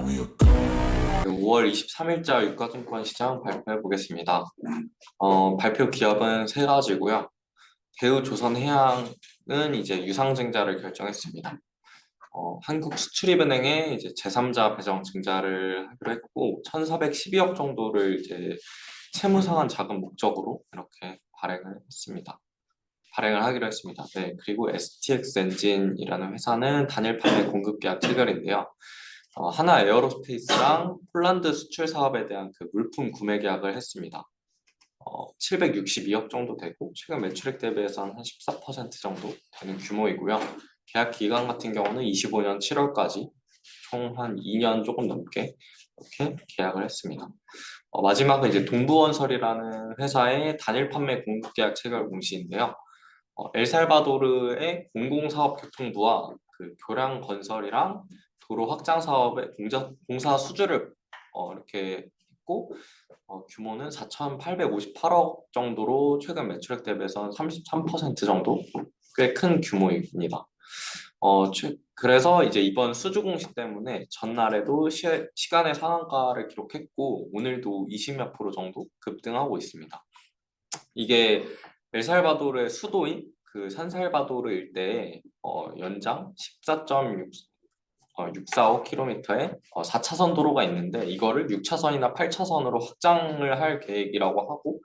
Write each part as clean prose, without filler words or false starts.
5월 23일자 유가증권 시장 발표해 보겠습니다. 발표 기업은 세 가지고요. 대우조선해양은 이제 유상증자를 결정했습니다. 한국수출입은행에 이제 제3자 배정 증자를 하기로 했고 1,412억 정도를 이제 채무상환 자금 목적으로 이렇게 발행을 하기로 했습니다. 네, 그리고 STX 엔진이라는 회사는 단일 판매 공급 계약 체결인데요. 하나 에어로스페이스랑 폴란드 수출 사업에 대한 그 물품 구매 계약을 했습니다. 762억 정도 되고 최근 매출액 대비해서는 한 14% 정도 되는 규모이고요. 계약 기간 같은 경우는 25년 7월까지 총 한 2년 조금 넘게 이렇게 계약을 했습니다. 마지막은 이제 동부건설이라는 회사의 단일 판매 공급 계약 체결 공시인데요. 엘살바도르의 공공사업교통부와 그 교량 건설이랑 도로 확장 사업의 공사 수주를 이렇게 했고 규모는 4,858억 정도로 최근 매출액 대비해서 33% 정도 꽤 큰 규모입니다. 그래서 이제 이번 수주 공시 때문에 전날에도 시간의 상한가를 기록했고 오늘도 20몇 프로 정도 급등하고 있습니다. 이게 엘살바도르의 수도인 그 산살바도르 일대에 연장 14.645km의 4차선 도로가 있는데 이거를 6차선이나 8차선으로 확장을 할 계획이라고 하고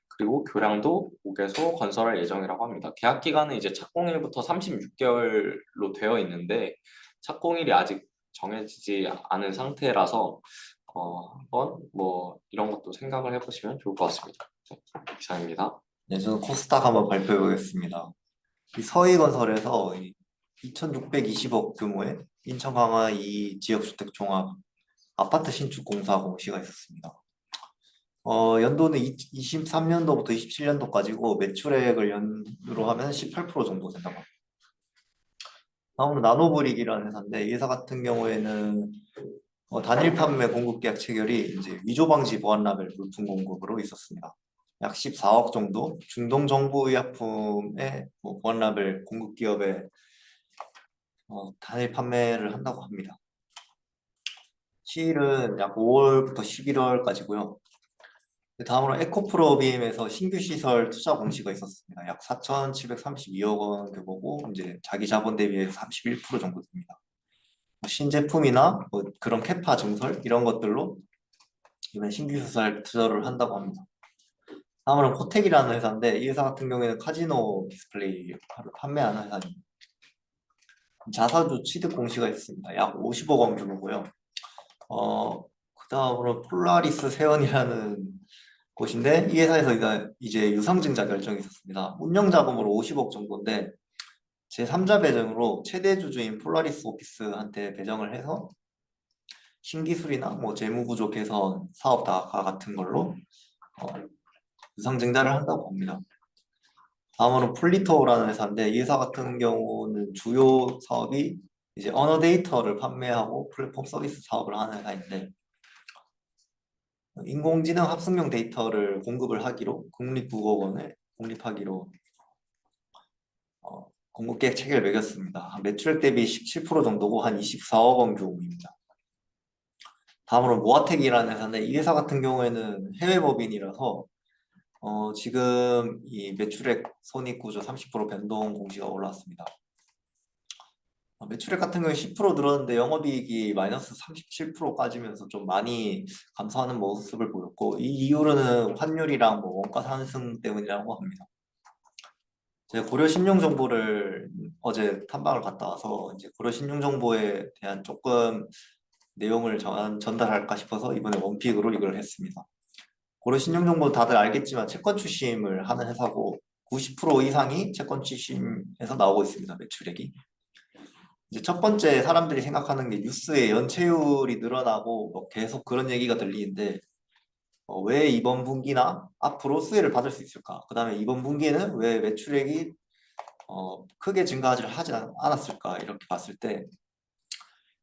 그리고 교량도 5개소 건설할 예정이라고 합니다. 계약 기간은 이제 착공일부터 36개월로 되어 있는데 착공일이 아직 정해지지 않은 상태라서 한번 뭐 이런 것도 생각을 해보시면 좋을 것 같습니다. 네, 이상입니다. 네, 저는 코스닥 한번 발표해 보겠습니다. 이 서희건설에서 2,620억 규모의 인천 강화 이 지역주택 종합 아파트 신축 공사 공시가 있었습니다. 연도는 23년도부터 27년도까지고 매출액을 연으로 하면 18% 정도 된다고 합니다. 다음은 나노브릭이라는 회사인데 이 회사 같은 경우에는 단일 판매 공급 계약 체결이 이제 위조 방지 보안 라벨 물품 공급으로 있었습니다. 약 14억 정도 중동 정부 의약품의 보안 라벨 공급 기업에 단일 판매를 한다고 합니다. 시일은 약 5월부터 11월까지고요. 다음으로 에코프로빔에서 신규 시설 투자 공시가 있었습니다. 약 4,732억 원 규모고 이제 자기 자본 대비해서 31% 정도 됩니다. 신제품이나 그런 캐파 증설 이런 것들로 이번 신규 시설 투자를 한다고 합니다. 다음으로 코텍이라는 회사인데 이 회사 같은 경우에는 카지노 디스플레이를 판매하는 회사입니다. 자사주 취득 공시가 있습니다. 약 50억 원 규모고요. 그 다음으로 폴라리스 세원이라는 곳인데 이 회사에서 이제 유상증자 결정이 있었습니다. 운영 자금으로 50억 정도인데 제3자 배정으로 최대 주주인 폴라리스 오피스한테 배정을 해서 신기술이나 뭐 재무구조 개선, 사업 다각화 같은 걸로 유상증자를 한다고 합니다. 다음으로 폴리토라는 회사인데 이 회사 같은 경우는 주요 사업이 이제 언어 데이터를 판매하고 플랫폼 서비스 사업을 하는 회사인데 인공지능 합성형 데이터를 공급을 하기로 국립국어원에 공립하기로 공급계획 체계를 매겼습니다. 매출액 대비 17% 정도고 한 24억 원 규모입니다. 다음으로 모아텍이라는 회사인데 이 회사 같은 경우에는 해외 법인이라서 지금 이 매출액 손익구조 30% 변동 공시가 올라왔습니다. 매출액 같은 경우에 10% 늘었는데 영업이익이 마이너스 37% 빠지면서 좀 많이 감소하는 모습을 보였고 이 이유로는 환율이랑 뭐 원가 상승 때문이라고 합니다. 제가 고려 신용정보를 어제 탐방을 갔다 와서 이제 고려 신용정보에 대한 조금 내용을 전달할까 싶어서 이번에 원픽으로 이걸 했습니다. 고려 신용정보 다들 알겠지만 채권 추심을 하는 회사고 90% 이상이 채권 추심에서 나오고 있습니다. 매출액이. 이제 첫 번째 사람들이 생각하는 게 뉴스에 연체율이 늘어나고 뭐 계속 그런 얘기가 들리는데 왜 이번 분기나 앞으로 수혜를 받을 수 있을까? 그 다음에 이번 분기에는 왜 매출액이 크게 하지 않았을까? 이렇게 봤을 때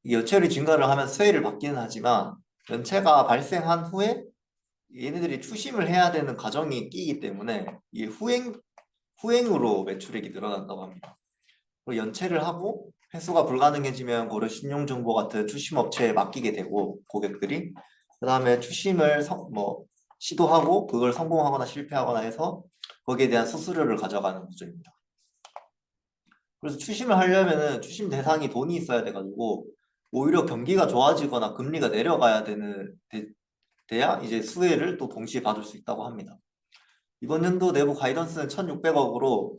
연체율이 증가를 하면 수혜를 받기는 하지만 연체가 발생한 후에 얘네들이 추심을 해야 되는 과정이 끼기 때문에 이게 후행으로 매출액이 늘어난다고 합니다. 그리고 연체를 하고 회수가 불가능해지면 고려 신용정보 같은 추심 업체에 맡기게 되고 고객들이 그다음에 추심을 시도하고 그걸 성공하거나 실패하거나 해서 거기에 대한 수수료를 가져가는 구조입니다. 그래서 추심을 하려면은 추심 대상이 돈이 있어야 돼가지고 오히려 경기가 좋아지거나 금리가 내려가야 돼야 이제 수혜를 또 동시에 받을 수 있다고 합니다. 이번 연도 내부 가이던스는 1,600억으로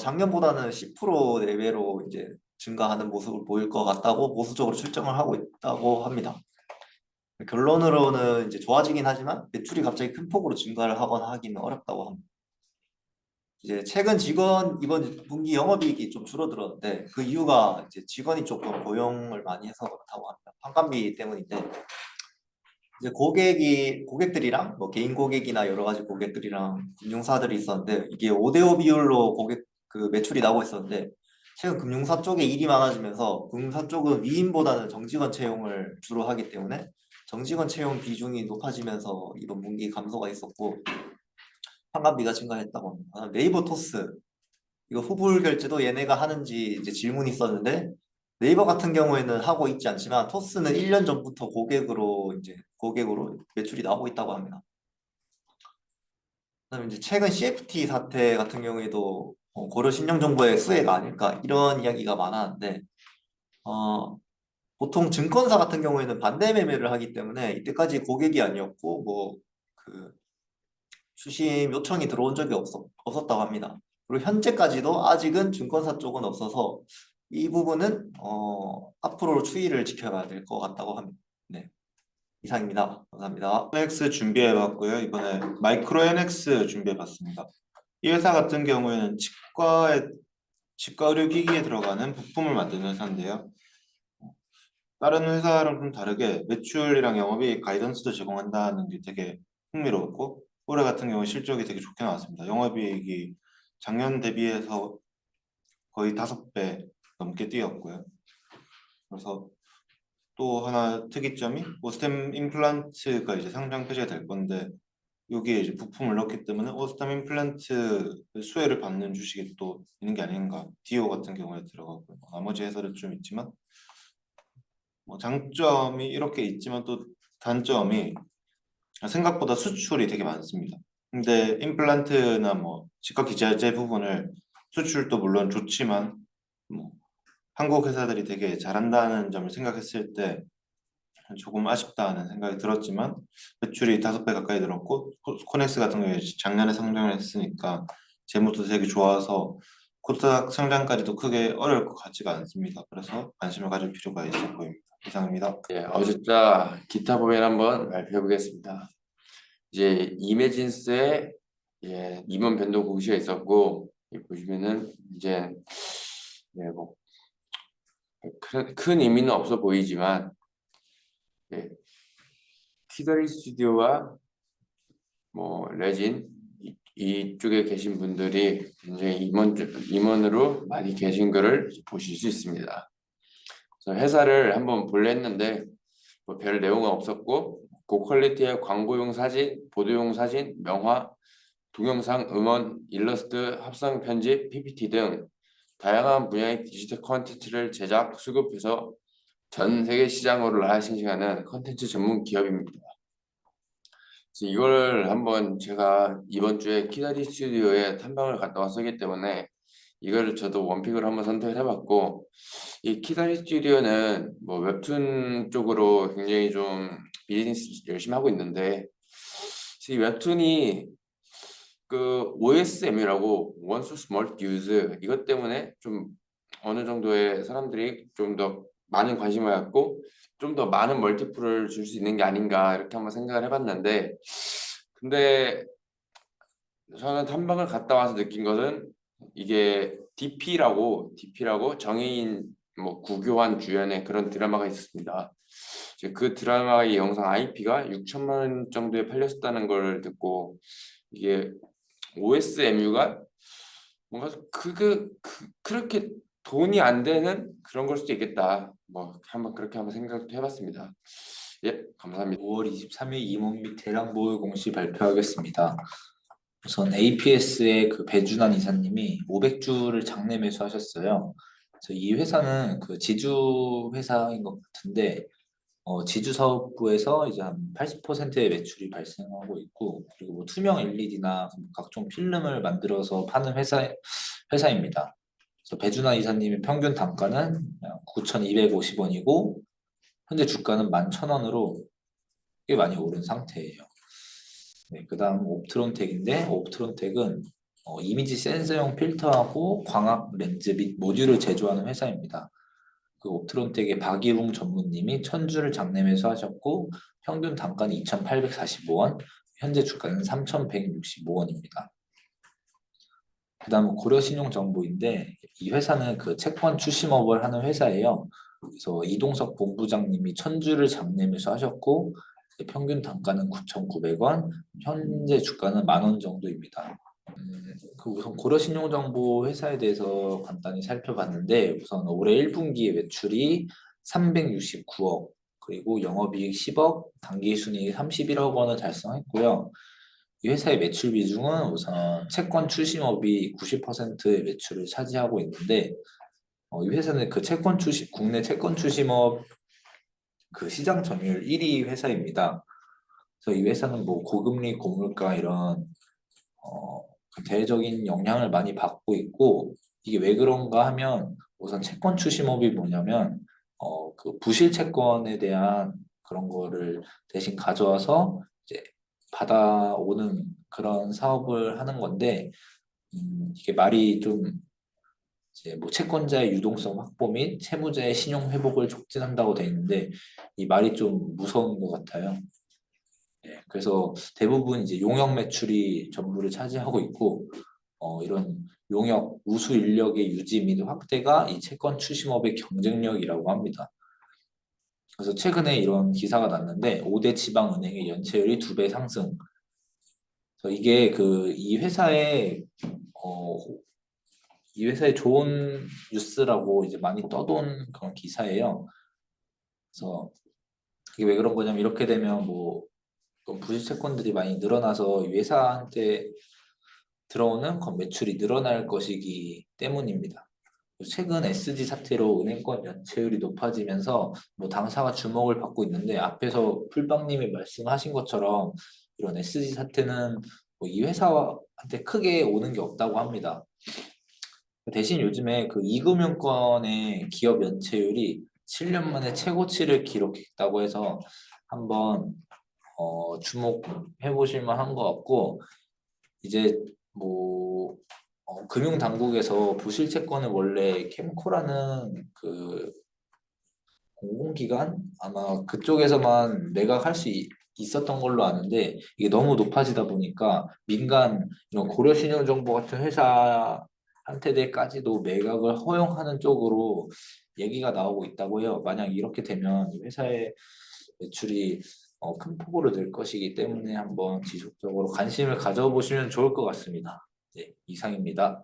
작년보다는 10% 내외로 이제 증가하는 모습을 보일 것 같다고 보수적으로 출정을 하고 있다고 합니다. 결론으로는 이제 좋아지긴 하지만 매출이 갑자기 큰 폭으로 증가를 하거나 하기는 어렵다고 합니다. 이제 최근 이번 분기 영업이익이 좀 줄어들었는데 그 이유가 이제 직원이 조금 고용을 많이 해서 그렇다고 합니다. 환관비 때문인데 이제 고객들이랑 뭐 개인 고객이나 여러 가지 고객들이랑 금융사들이 있었는데 이게 5대5 비율로 그 매출이 나오고 있었는데 최근 금융사 쪽에 일이 많아지면서 금융사 쪽은 위임보다는 정직원 채용을 주로 하기 때문에 정직원 채용 비중이 높아지면서 이번 분기 감소가 있었고 환갑비가 증가했다고 합니다. 네이버 토스 이거 후불 결제도 얘네가 하는지 이제 질문이 있었는데 네이버 같은 경우에는 하고 있지 않지만 토스는 1년 전부터 고객으로 매출이 나오고 있다고 합니다. 그다음에 이제 최근 CFT 사태 같은 경우에도 고려 신용정보의 수혜가 아닐까 이런 이야기가 많았는데 보통 증권사 같은 경우에는 반대 매매를 하기 때문에 이때까지 고객이 아니었고 그 수심 요청이 들어온 적이 없었다고 합니다. 그리고 현재까지도 아직은 증권사 쪽은 없어서 이 부분은 앞으로 추이를 지켜봐야 될 것 같다고 합니다. 네, 이상입니다. 감사합니다. NX 준비해봤고요. 이번에 마이크로 NX 준비해봤습니다. 이 회사 같은 경우에는 치과 의료기기에 들어가는 부품을 만드는 회사인데요. 다른 회사랑 좀 다르게 매출이랑 영업이익 가이던스도 제공한다는 게 되게 흥미로웠고 올해 같은 경우 실적이 되게 좋게 나왔습니다. 영업이익이 작년 대비해서 거의 5배 넘게 뛰었고요. 그래서 또 하나 특이점이 오스템 임플란트가 이제 상장 폐지가 될 건데 여기에 이제 부품을 넣기 때문에 오스템 임플란트 수혜를 받는 주식이 또 있는 게 아닌가. 디오 같은 경우에 들어가고 나머지 회사는 좀 있지만 뭐 장점이 이렇게 있지만 또 단점이 생각보다 수출이 되게 많습니다. 근데 임플란트나 뭐 치과 기자재 부분을 수출도 물론 좋지만 뭐 한국 회사들이 되게 잘한다는 점을 생각했을 때 조금 아쉽다는 생각이 들었지만 매출이 5배 가까이 늘었고 코넥스 같은 경우에 작년에 상장을 했으니까 재무도 되게 좋아서 코스닥 상장까지도 크게 어려울 것 같지가 않습니다. 그래서 관심을 가질 필요가 있어 보입니다. 이상입니다. 예, 어제자 기타 법인 한번 발표해 보겠습니다. 이제 이매진스의 임원 변동 공시가 있었고 보시면은 이제 뭐 큰 의미는 없어 보이지만 키더리 스튜디오와 뭐 레진 이쪽에 계신 분들이 굉장히 임원으로 많이 계신 것을 보실 수 있습니다. 그래서 회사를 한번 볼래 했는데 뭐 별 내용은 없었고 고퀄리티의 광고용 사진, 보도용 사진, 명화, 동영상, 음원, 일러스트, 합성 편집, PPT 등 다양한 분야의 디지털 콘텐츠를 제작, 수급해서 전 세계 시장으로 라이선싱하는 콘텐츠 전문 기업입니다. 그래서 이걸 한번 제가 이번 주에 키다리 스튜디오에 탐방을 갔다 왔었기 때문에 이거를 저도 원픽으로 한번 선택을 해봤고 이 키다리 스튜디오는 뭐 웹툰 쪽으로 굉장히 좀 비즈니스 열심히 하고 있는데 이 웹툰이 그 OSM이라고 One Source Multi Use 이것 때문에 좀 어느 정도의 사람들이 좀 더 많은 관심을 갖고 좀 더 많은 멀티플을 줄 수 있는 게 아닌가 이렇게 한번 생각을 해봤는데 근데 저는 탐방을 갔다 와서 느낀 것은 이게 DP라고 정해인 뭐 구교환 주연의 그런 드라마가 있었습니다. 이제 그 드라마의 영상 IP가 6천만 원 정도에 팔렸다는 걸 듣고 이게 OSMU가 뭔가 그렇게 돈이 안 되는 그런 걸 수도 있겠다. 뭐 그렇게 한번 생각도 해봤습니다. 예, 감사합니다. 5월 23일 임원 및 대량 보유 공시 발표하겠습니다. 우선 APS의 그 배준환 이사님이 500주를 장내 매수하셨어요. 이 회사는 그 지주 회사인 것 같은데 지주 사업부에서 이제 한 80%의 매출이 발생하고 있고 그리고 뭐 투명 LED나 각종 필름을 만들어서 파는 회사입니다. 그래서 배준하 이사님의 평균 단가는 9,250원이고 현재 주가는 11,000원으로 꽤 많이 오른 상태예요. 네, 그다음 옵트론텍인데 옵트론텍은 이미지 센서용 필터하고 광학 렌즈 및 모듈을 제조하는 회사입니다. 그 옵트론텍의 박일웅 전무님이 천주를 장내 매수하셨고 평균 단가는 2,845원, 현재 주가는 3,165원입니다. 그다음 고려신용정보인데 이 회사는 그 채권 추심업을 하는 회사예요. 그래서 이동석 본부장님이 천주를 장내 매수하셨고 평균 단가는 9,900원, 현재 주가는 10,000원 정도입니다. 그 우선 고려신용정보 회사에 대해서 간단히 살펴봤는데 우선 올해 1분기에 매출이 369억 그리고 영업이익 10억, 당기순이익 31억 원을 달성했고요. 이 회사의 매출 비중은 우선 채권 추심업이 90%의 매출을 차지하고 있는데 이 회사는 그 국내 채권 추심업 그 시장 점유율 1위 회사입니다. 그래서 이 회사는 뭐 고금리, 고물가 이런 그 대외적인 영향을 많이 받고 있고 이게 왜 그런가 하면 우선 채권 추심업이 뭐냐면 그 부실 채권에 대한 그런 거를 대신 가져와서 이제 받아오는 그런 사업을 하는 건데 이게 말이 좀 이제 뭐 채권자의 유동성 확보 및 채무자의 신용 회복을 촉진한다고 돼 있는데 이 말이 좀 무서운 것 같아요. 네, 그래서 대부분 이제 용역 매출이 전부를 차지하고 있고 이런 용역 우수 인력의 유지 및 확대가 이 채권 추심업의 경쟁력이라고 합니다. 그래서 최근에 이런 기사가 났는데 5대 지방은행의 연체율이 2배 상승. 그래서 이게 이 회사의 좋은 뉴스라고 이제 많이 떠돈 그런 기사예요. 그래서 이게 왜 그런 거냐면 이렇게 되면 뭐 부실 채권들이 많이 늘어나서 이 회사한테 들어오는 매출이 늘어날 것이기 때문입니다. 최근 SG 사태로 은행권 연체율이 높아지면서 뭐 당사가 주목을 받고 있는데 앞에서 풀빵님이 말씀하신 것처럼 이런 SG 사태는 뭐 이 회사한테 크게 오는 게 없다고 합니다. 대신 요즘에 그 이금융권의 기업 연체율이 7년 만에 최고치를 기록했다고 해서 한번 주목해 보실 만한 것 같고 이제 뭐 금융 당국에서 부실 채권을 원래 캠코라는 그 공공기관 아마 그쪽에서만 매각할 수 있었던 걸로 아는데 이게 너무 높아지다 보니까 민간 이런 고려신용정보 같은 회사한테까지도 매각을 허용하는 쪽으로 얘기가 나오고 있다고 해요. 만약 이렇게 되면 이 회사의 매출이 큰 폭으로 늘 것이기 때문에 한번 지속적으로 관심을 가져보시면 좋을 것 같습니다. 네, 이상입니다.